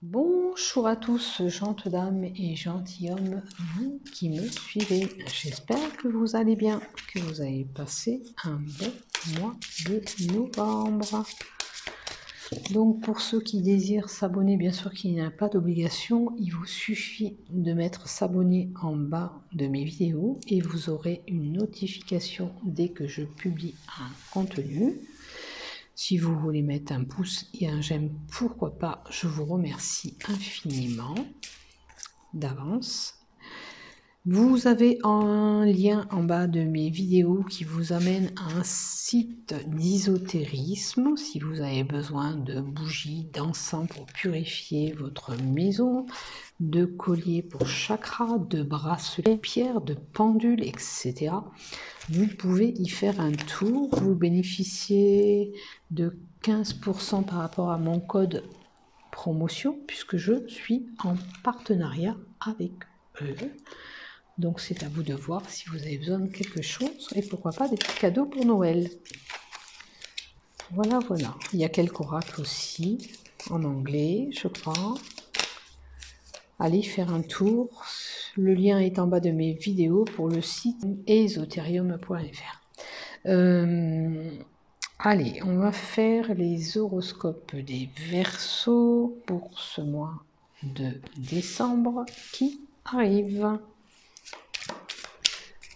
Bonjour à tous, gentes dames et gentilshommes, vous qui me suivez. J'espère que vous allez bien, que vous avez passé un bon mois de novembre. Donc pour ceux qui désirent s'abonner, bien sûr qu'il n'y a pas d'obligation, il vous suffit de mettre s'abonner en bas de mes vidéos et vous aurez une notification dès que je publie un contenu. Si vous voulez mettre un pouce et un j'aime, pourquoi pas, je vous remercie infiniment d'avance. Vous avez un lien en bas de mes vidéos qui vous amène à un site d'ésotérisme. Si vous avez besoin de bougies, d'encens pour purifier votre maison, de colliers pour chakras, de bracelets, pierres, de pendules, etc. Vous pouvez y faire un tour. Vous bénéficiez de 15% par rapport à mon code promotion puisque je suis en partenariat avec eux. Donc c'est à vous de voir si vous avez besoin de quelque chose et pourquoi pas des petits cadeaux pour Noël. Voilà, voilà. Il y a quelques oracles aussi en anglais, je crois. Allez faire un tour. Le lien est en bas de mes vidéos pour le site esoterium.fr. Allez, on va faire les horoscopes des Verseaux pour ce mois de décembre qui arrive.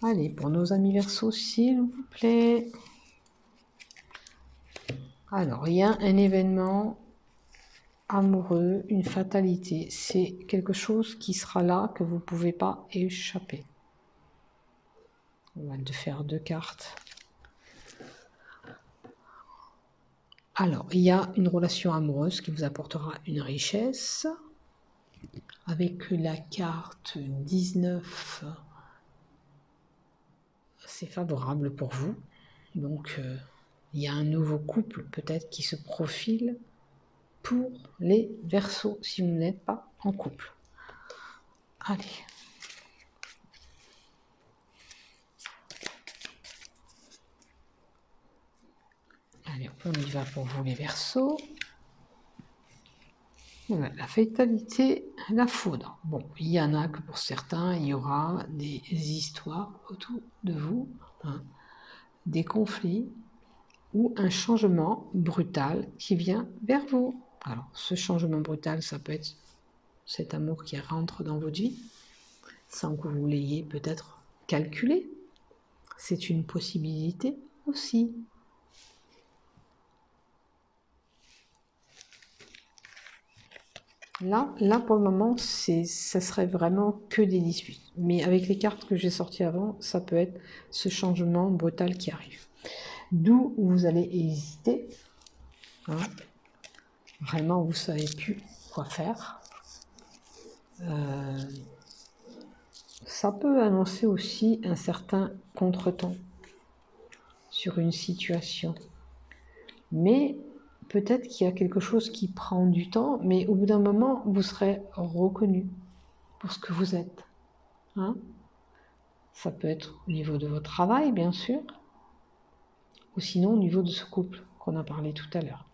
Allez, pour nos amis Verseaux, s'il vous plaît. Alors, il y a un événement amoureux, une fatalité. C'est quelque chose qui sera là, que vous ne pouvez pas échapper. On va faire deux cartes. Alors, il y a une relation amoureuse qui vous apportera une richesse. Avec la carte 19, c'est favorable pour vous. Donc, il y a un nouveau couple peut-être qui se profile pour les Verseaux si vous n'êtes pas en couple. Allez. Allez, on y va pour vous les Verseaux. Voilà, la fatalité, la foudre. Bon, il y en a que pour certains, il y aura des histoires autour de vous, hein, des conflits ou un changement brutal qui vient vers vous. Alors, ce changement brutal, ça peut être cet amour qui rentre dans votre vie, sans que vous l'ayez peut-être calculé. C'est une possibilité aussi. Là pour le moment, ça serait vraiment que des disputes. Mais avec les cartes que j'ai sorties avant, ça peut être ce changement brutal qui arrive. D'où vous allez hésiter. Hein. Vraiment, vous ne savez plus quoi faire. Ça peut annoncer aussi un certain contretemps sur une situation. Mais peut-être qu'il y a quelque chose qui prend du temps, mais au bout d'un moment, vous serez reconnu pour ce que vous êtes. Hein? Ça peut être au niveau de votre travail, bien sûr, ou sinon au niveau de ce couple qu'on a parlé tout à l'heure.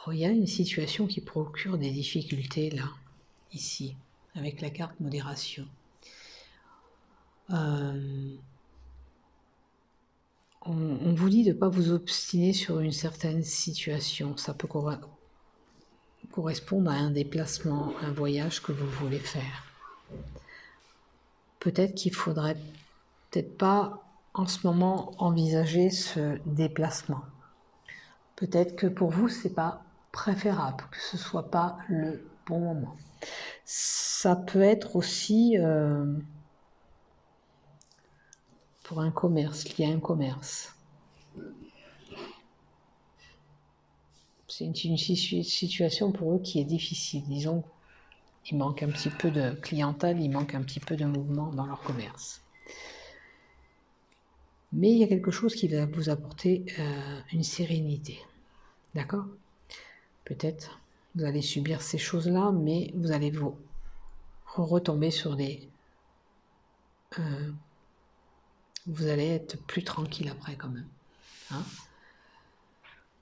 Oh, il y a une situation qui procure des difficultés là, ici, avec la carte modération. On vous dit de ne pas vous obstiner sur une certaine situation. Ça peut correspondre à un déplacement, un voyage que vous voulez faire. Peut-être qu'il faudrait peut-être pas en ce moment envisager ce déplacement. Peut-être que pour vous, c'est pas préférable, que ce soit pas le bon moment. Ça peut être aussi pour un commerce, lié à un commerce. C'est une situation pour eux qui est difficile. Disons, il manque un petit peu de clientèle, il manque un petit peu de mouvement dans leur commerce. Mais il y a quelque chose qui va vous apporter une sérénité. D'accord ? Peut-être vous allez subir ces choses-là, mais vous allez vous retomber sur des vous allez être plus tranquille après quand même. Hein.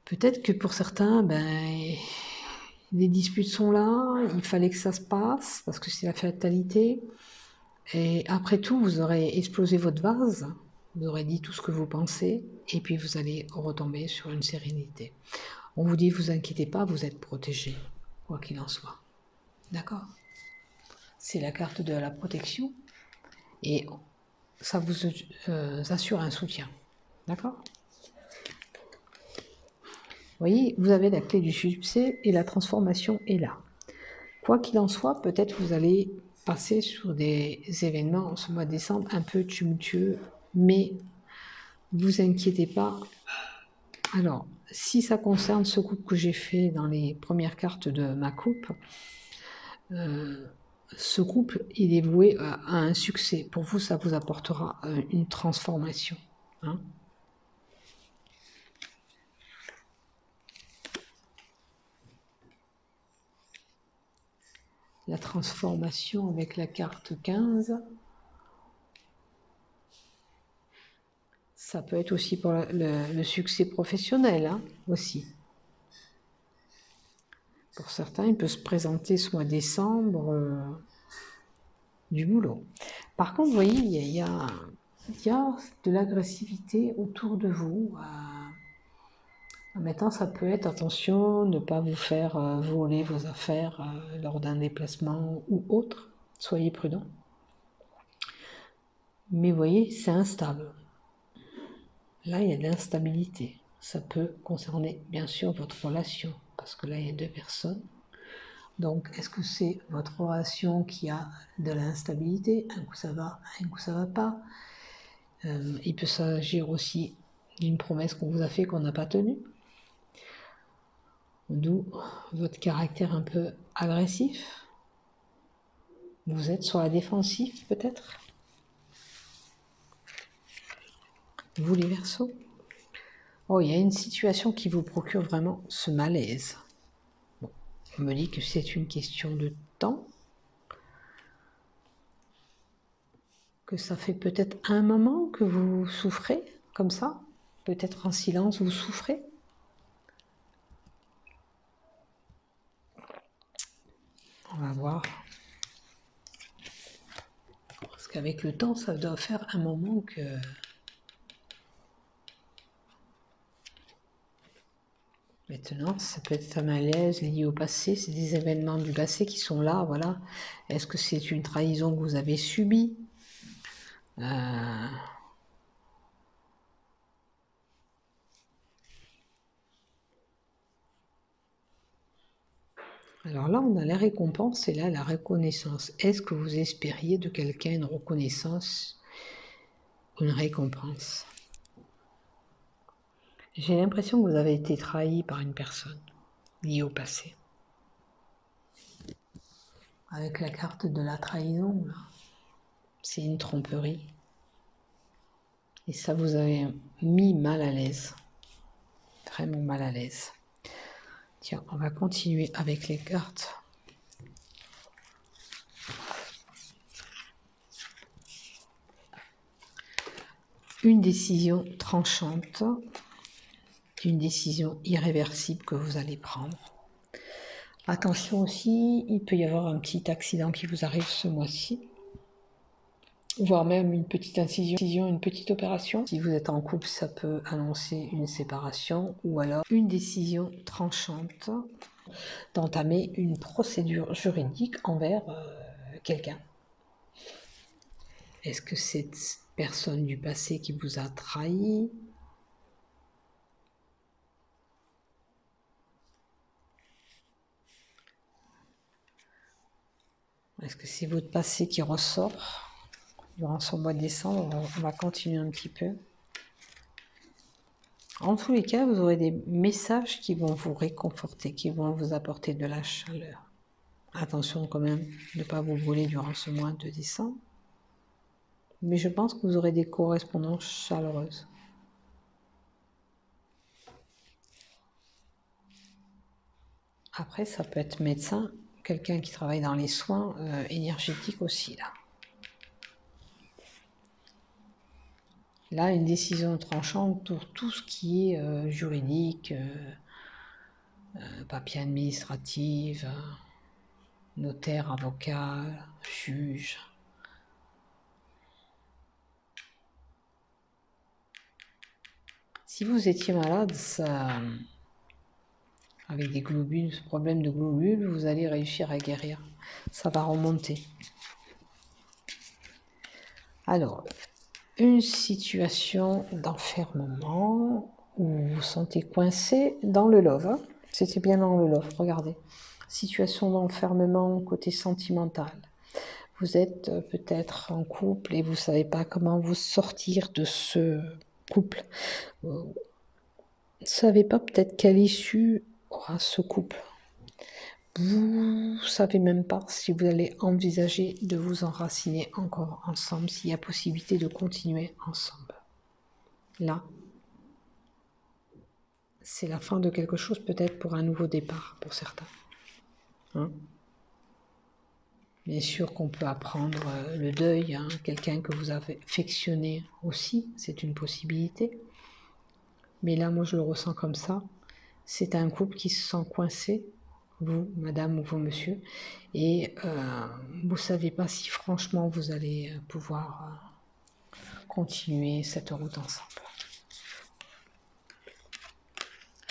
Peut-être que pour certains, ben, les disputes sont là, il fallait que ça se passe, parce que c'est la fatalité. Et après tout, vous aurez explosé votre vase, vous aurez dit tout ce que vous pensez, et puis vous allez retomber sur une sérénité. On vous dit, vous inquiétez pas, vous êtes protégé, quoi qu'il en soit. D'accord? C'est la carte de la protection, et ça vous assure un soutien. D'accord? Vous voyez, vous avez la clé du succès et la transformation est là. Quoi qu'il en soit, peut-être vous allez passer sur des événements en ce mois de décembre un peu tumultueux, mais vous inquiétez pas. Alors, si ça concerne ce couple que j'ai fait dans les premières cartes de ma coupe, ce couple, il est voué à un succès. Pour vous, ça vous apportera une transformation. Hein. La transformation avec la carte 15, ça peut être aussi pour le succès professionnel, hein, aussi. Pour certains, il peut se présenter ce mois de décembre du boulot. Par contre, vous voyez, il y a de l'agressivité autour de vous. Maintenant, ça peut être, attention, ne pas vous faire voler vos affaires lors d'un déplacement ou autre. Soyez prudent. Mais vous voyez, c'est instable. Là, il y a de l'instabilité. Ça peut concerner, bien sûr, votre relation. Parce que là, il y a deux personnes. Donc, est-ce que c'est votre relation qui a de l'instabilité? Un coup ça va, un coup ça va pas. Il peut s'agir aussi d'une promesse qu'on vous a fait qu'on n'a pas tenue. D'où votre caractère un peu agressif. Vous êtes sur la défensive peut-être. Vous les Verseaux. Oh, il y a une situation qui vous procure vraiment ce malaise. Bon, on me dit que c'est une question de temps. Que ça fait peut-être un moment que vous souffrez comme ça. Peut-être en silence vous souffrez. On va voir. Parce qu'avec le temps, ça doit faire un moment que... Maintenant, ça peut être un malaise lié au passé. C'est des événements du passé qui sont là, voilà. Est-ce que c'est une trahison que vous avez subie? Alors là, on a la récompense et là, la reconnaissance. Est-ce que vous espériez de quelqu'un une reconnaissance, une récompense? J'ai l'impression que vous avez été trahi par une personne liée au passé. Avec la carte de la trahison, là, c'est une tromperie. Et ça vous avait mis mal à l'aise. Vraiment mal à l'aise. Tiens, on va continuer avec les cartes. Une décision tranchante, une décision irréversible que vous allez prendre. Attention aussi, il peut y avoir un petit accident qui vous arrive ce mois-ci, voire même une petite incision, une petite opération. Si vous êtes en couple, ça peut annoncer une séparation ou alors une décision tranchante d'entamer une procédure juridique envers quelqu'un. Est-ce que cette personne du passé qui vous a trahi? Est-ce que c'est votre passé qui ressort durant ce mois de décembre? On va continuer un petit peu. En tous les cas, vous aurez des messages qui vont vous réconforter, qui vont vous apporter de la chaleur. Attention quand même de ne pas vous brûler durant ce mois de décembre. Mais je pense que vous aurez des correspondances chaleureuses. Après, ça peut être médecin, quelqu'un qui travaille dans les soins énergétiques aussi, là. Là, une décision tranchante pour tout ce qui est juridique, papier administratif, notaire, avocat, juge. Si vous étiez malade, ça, avec des globules, problème de globules, vous allez réussir à guérir. Ça va remonter. Alors, une situation d'enfermement où vous vous sentez coincé dans le love. Hein. C'était bien dans le love, regardez. Situation d'enfermement côté sentimental. Vous êtes peut-être en couple et vous ne savez pas comment vous sortir de ce couple. Vous ne savez pas peut-être quelle issue aura ce couple. Vous ne savez même pas si vous allez envisager de vous enraciner encore ensemble, s'il y a possibilité de continuer ensemble. Là, c'est la fin de quelque chose, peut-être pour un nouveau départ, pour certains. Hein? Bien sûr qu'on peut apprendre le deuil, hein, quelqu'un que vous avez affectionné aussi, c'est une possibilité. Mais là, moi, je le ressens comme ça. C'est un couple qui se sent coincé, vous, madame ou vous, monsieur, et vous ne savez pas si franchement vous allez pouvoir continuer cette route ensemble.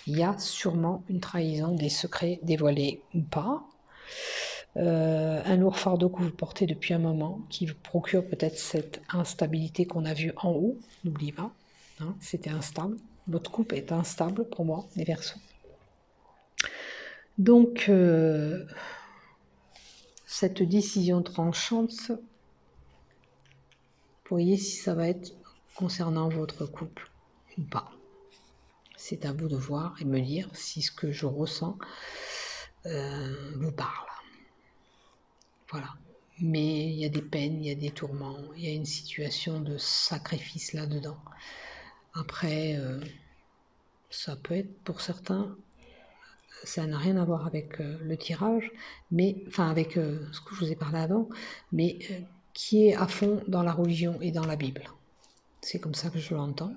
Il y a sûrement une trahison, des secrets dévoilés ou pas, un lourd fardeau que vous portez depuis un moment, qui vous procure peut-être cette instabilité qu'on a vue en haut, n'oubliez pas, hein, c'était instable, votre couple est instable pour moi, les Verseaux. Donc, cette décision tranchante, voyez si ça va être concernant votre couple ou pas. C'est à vous de voir et me dire si ce que je ressens vous parle. Voilà. Mais il y a des peines, il y a des tourments, il y a une situation de sacrifice là-dedans. Après, ça peut être pour certains, ça n'a rien à voir avec le tirage, mais enfin avec ce que je vous ai parlé avant, mais qui est à fond dans la religion et dans la Bible. C'est comme ça que je l'entends.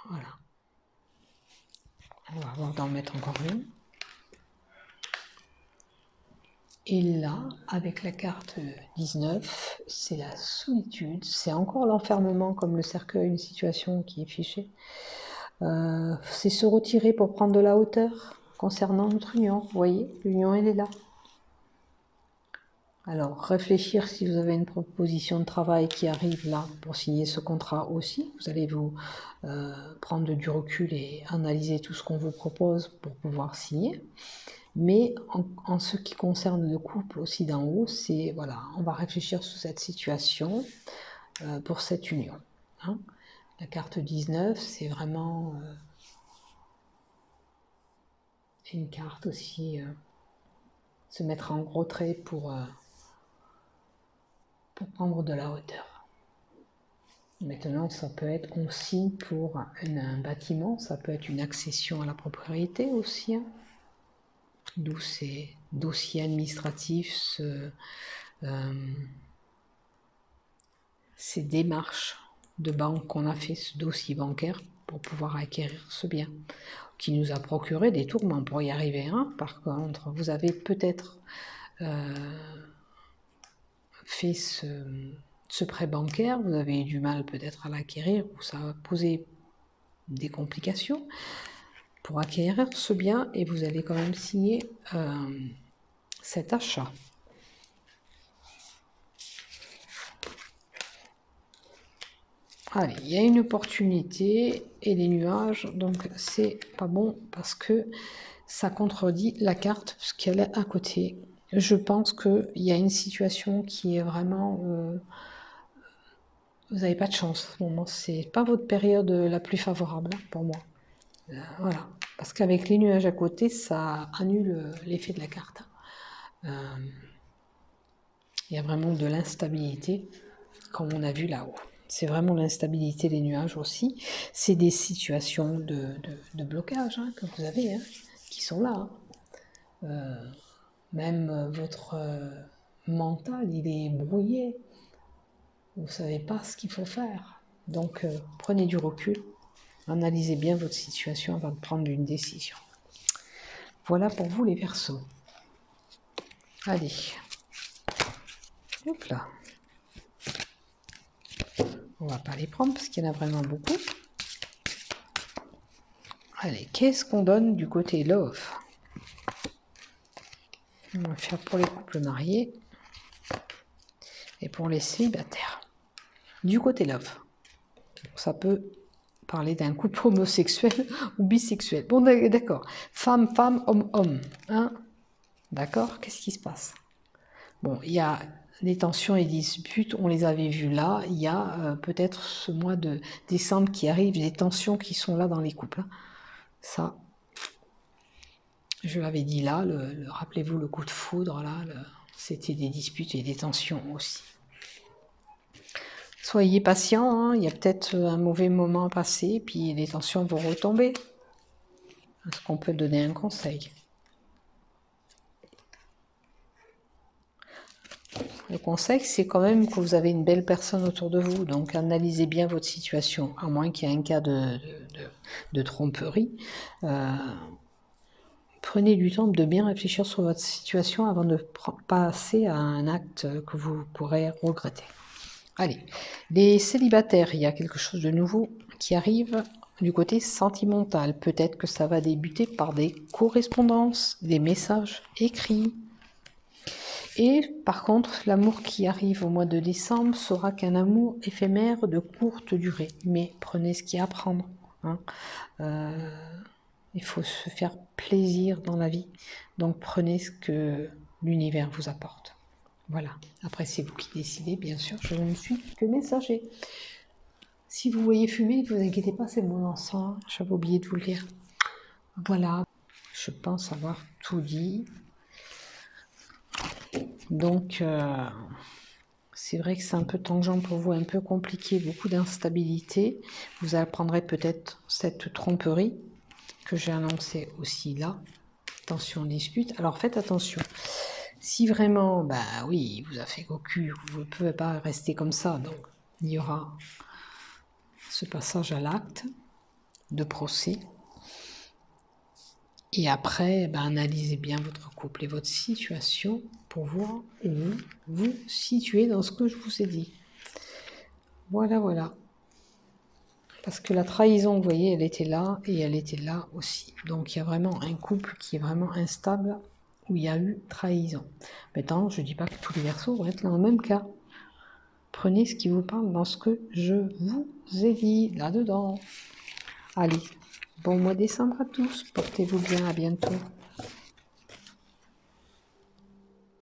Voilà. On va voir d'en mettre encore une. Et là, avec la carte 19, c'est la solitude, c'est encore l'enfermement comme le cercueil, une situation qui est fichée. C'est se retirer pour prendre de la hauteur concernant notre union. Vous voyez, l'union, elle est là. Alors, réfléchir si vous avez une proposition de travail qui arrive là pour signer ce contrat aussi. Vous allez vous prendre du recul et analyser tout ce qu'on vous propose pour pouvoir signer. Mais en ce qui concerne le couple aussi d'en haut, c'est, voilà, on va réfléchir sur cette situation pour cette union. Hein. La carte 19, c'est vraiment une carte aussi, se mettre en retrait pour prendre de la hauteur. Maintenant, ça peut être aussi pour un bâtiment, ça peut être une accession à la propriété aussi, hein. D'où ces dossiers administratifs, ces démarches de banque qu'on a fait, ce dossier bancaire pour pouvoir acquérir ce bien, qui nous a procuré des tourments pour y arriver. Hein. Par contre, vous avez peut-être fait ce prêt bancaire, vous avez eu du mal peut-être à l'acquérir, ou ça a posé des complications pour acquérir ce bien, et vous allez quand même signer cet achat. Allez, il y a une opportunité et les nuages, donc c'est pas bon parce que ça contredit la carte puisqu'elle est à côté. Je pense qu'il y a une situation qui est vraiment... vous n'avez pas de chance en ce moment, c'est pas votre période la plus favorable pour moi. Voilà, parce qu'avec les nuages à côté, ça annule l'effet de la carte. Il y a vraiment de l'instabilité, comme on a vu là-haut. C'est vraiment l'instabilité des nuages aussi. C'est des situations de blocage hein, que vous avez, hein, qui sont là. Hein. Même votre mental, il est brouillé. Vous ne savez pas ce qu'il faut faire. Donc, prenez du recul. Analysez bien votre situation avant de prendre une décision. Voilà pour vous les Verseaux. Allez. Hop là. On va pas les prendre parce qu'il y en a vraiment beaucoup. Allez, qu'est-ce qu'on donne du côté love? On va faire pour les couples mariés et pour les célibataires. Du côté love, ça peut parler d'un couple homosexuel ou bisexuel. Bon, d'accord. Femme, femme, homme, homme. Hein? D'accord? Qu'est-ce qui se passe? Bon, il y a des tensions et disputes, on les avait vues là. Il y a peut-être ce mois de décembre qui arrive, des tensions qui sont là dans les couples. Hein. Ça, je l'avais dit là, rappelez-vous le coup de foudre, là, c'était des disputes et des tensions aussi. Soyez patient, hein, il y a peut-être un mauvais moment passé, puis les tensions vont retomber. Est-ce qu'on peut donner un conseil? Le conseil, c'est quand même que vous avez une belle personne autour de vous, donc analysez bien votre situation, à moins qu'il y ait un cas de tromperie. Prenez du temps de bien réfléchir sur votre situation avant de passer à un acte que vous pourrez regretter. Allez, les célibataires, il y a quelque chose de nouveau qui arrive du côté sentimental. Peut-être que ça va débuter par des correspondances, des messages écrits. Et par contre, l'amour qui arrive au mois de décembre sera qu'un amour éphémère de courte durée. Mais prenez ce qu'il y a à prendre. Hein. Il faut se faire plaisir dans la vie. Donc prenez ce que l'univers vous apporte. Voilà. Après, c'est vous qui décidez, bien sûr. Je ne suis que messager. Si vous voyez fumer, ne vous inquiétez pas, c'est mon encens. J'avais oublié de vous le dire. Voilà. Je pense avoir tout dit. Donc, c'est vrai que c'est un peu tangent pour vous, un peu compliqué, beaucoup d'instabilité. Vous apprendrez peut-être cette tromperie que j'ai annoncée aussi là. Attention, dispute. Alors, faites attention. Si vraiment, bah oui, il vous a fait cocu, vous ne pouvez pas rester comme ça, donc il y aura ce passage à l'acte de procès. Et après, bah, analysez bien votre couple et votre situation pour voir où vous vous situez dans ce que je vous ai dit. Voilà, voilà. Parce que la trahison, vous voyez, elle était là et elle était là aussi. Donc il y a vraiment un couple qui est vraiment instable où il y a eu trahison. Maintenant, je ne dis pas que tous les Verseaux vont être dans le même cas. Prenez ce qui vous parle dans ce que je vous ai dit là-dedans. Allez, bon mois de décembre à tous. Portez-vous bien, à bientôt.